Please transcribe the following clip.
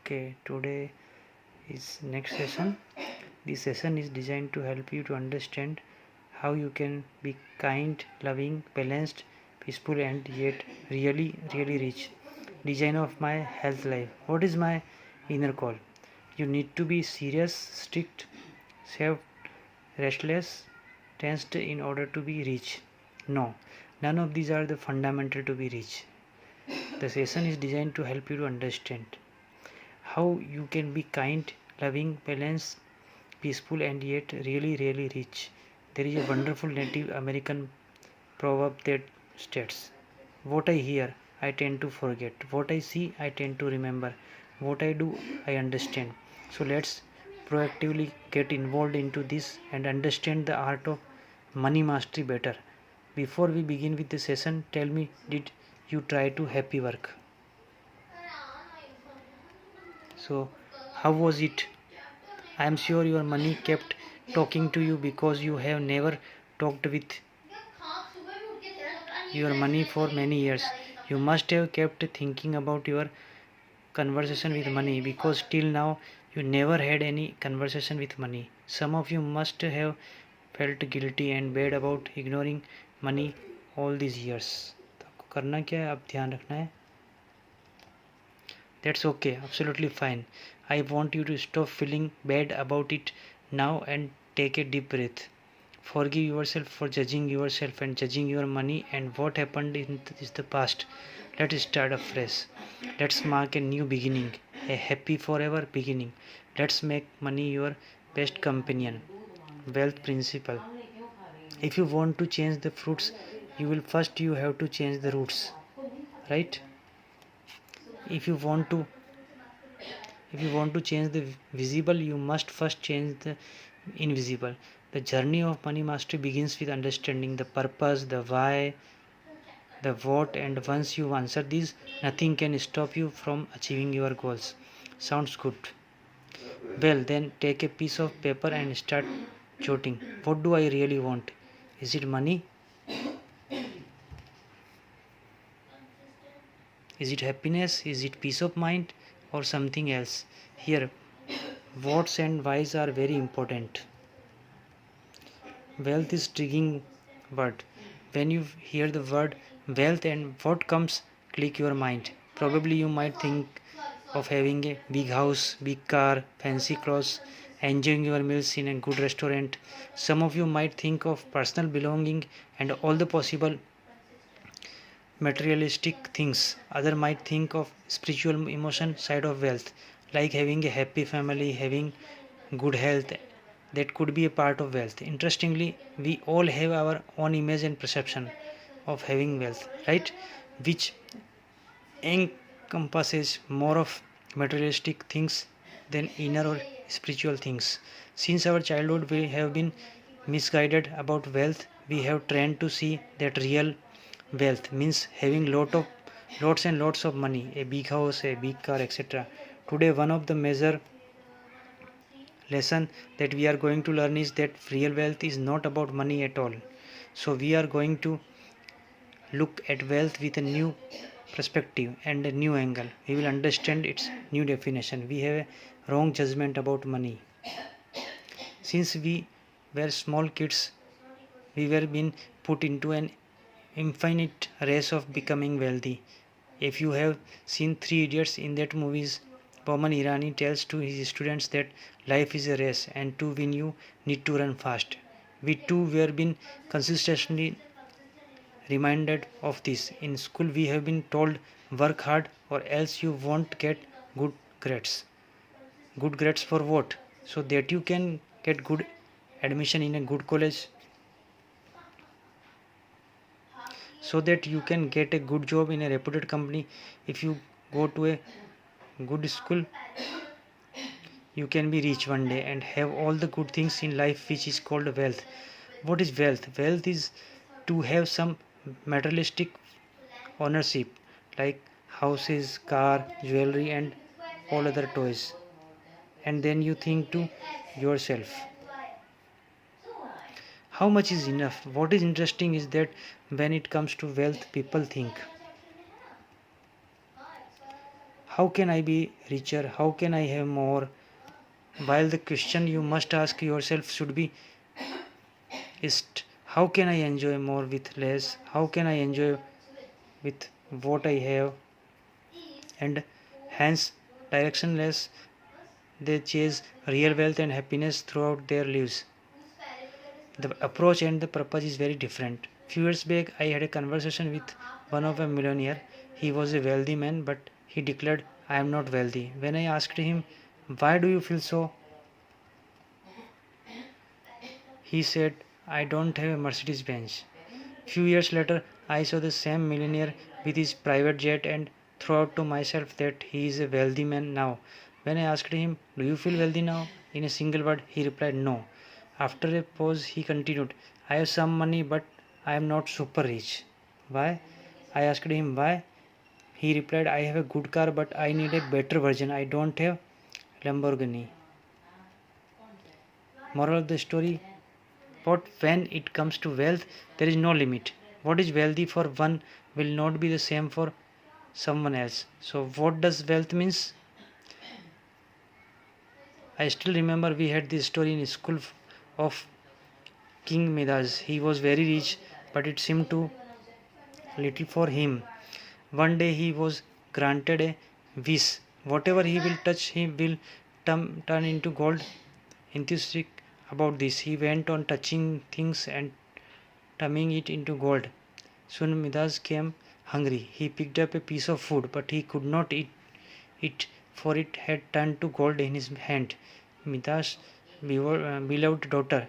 Okay, today is next session. This session is designed to help you to understand how you can be kind, loving, balanced, peaceful, and yet really rich. Design of my health life. What is my inner call? You need to be serious, strict, self restless, tensed in order to be rich. No, none of these are the fundamental to be rich. The session is designed to help you to understand how you can be kind, loving, balanced, peaceful, and yet really rich. There is a wonderful Native American proverb that states, "What I hear, I tend to forget. What I see, I tend to remember. What I do, I understand." So let's proactively get involved into this and understand the art of money mastery better. Before we begin with the session, tell me, did you try to happy work? So, how was it? I am sure your money kept talking to you because you have never talked with your money for many years. You must have kept thinking about your conversation with money because till now you never had any conversation with money. Some of you must have felt guilty and bad about ignoring money all these years. तो आपको करना क्या है, आप ध्यान रखना है. That's okay, absolutely fine. I want you to stop feeling bad about it now and take a deep breath. Forgive yourself for judging yourself and judging your money and what happened in the past. Let's start afresh. Let's mark a new beginning, a happy forever beginning. Let's make money your best companion. Wealth principle. If you want to change the fruits, you have to change the roots, right? If you want to change the visible, you must first change the invisible. The journey of money mastery begins with understanding the purpose, the why, the what, and once you answer these, nothing can stop you from achieving your goals. Sounds good? Well, then take a piece of paper and start jotting. What do I really want? Is it money? Is it happiness? Is it peace of mind? Or something else? Here, whats and whys are very important. Wealth is triggering word. When you hear the word wealth and what comes, click your mind. Probably you might think of having a big house, big car, fancy clothes, enjoying your meals in a good restaurant. Some of you might think of personal belonging and all the possible materialistic things. Other might think of spiritual emotion side of wealth, like having a happy family, having good health. That could be a part of wealth. Interestingly, we all have our own image and perception of having wealth, right? Which encompasses more of materialistic things than inner or spiritual things. Since our childhood, we have been misguided about wealth. We have trained to see that real wealth means having lots and lots of money, a big house, a big car, etc. Today, one of the major lesson that we are going to learn is that real wealth is not about money at all. So we are going to look at wealth with a new perspective and a new angle. We will understand its new definition. We have a wrong judgment about money. Since we were small kids, we were being put into an infinite race of becoming wealthy. If you have seen Three Idiots, in that movies, Boman Irani tells to his students that life is a race and to win you need to run fast. We too were being consistently reminded of this. In school we have been told work hard or else you won't get good grades. Good grades for what? So that you can get good admission in a good college, so that you can get a good job in a reputed company. If you go to a good school, you can be rich one day and have all the good things in life, which is called wealth. What is wealth? Wealth is to have some materialistic ownership, like houses, car, jewelry, and all other toys. And then you think to yourself, how much is enough? What is interesting is that when it comes to wealth, people think, how can I be richer? How can I have more? While the question you must ask yourself should be is how can I enjoy more with less? How can I enjoy with what I have? And hence, directionless, they chase real wealth and happiness throughout their lives. The approach and the purpose is very different. Few years back, I had a conversation with one of a millionaire. He was a wealthy man, but he declared, I am not wealthy. When I asked him, why do you feel so? He said, I don't have a Mercedes Benz. Few years later, I saw the same millionaire with his private jet and thought to myself that he is a wealthy man now. When I asked him, do you feel wealthy now? In a single word, he replied, no. After a pause, he continued, I have some money, but I am not super rich. Why? I asked him why. He replied, I have a good car, but I need a better version. I don't have Lamborghini. Moral of the story, but when it comes to wealth, there is no limit. What is wealthy for one will not be the same for someone else. So what does wealth means? I still remember we had this story in school of King Midas. He was very rich, but it seemed too little for him. One day he was granted a wish. Whatever he will touch, he will turn into gold. Enthusiastic about this, he went on touching things and turning it into gold. Soon Midas came hungry. He picked up a piece of food, but he could not eat it, for it had turned to gold in his hand. Midas' beloved daughter,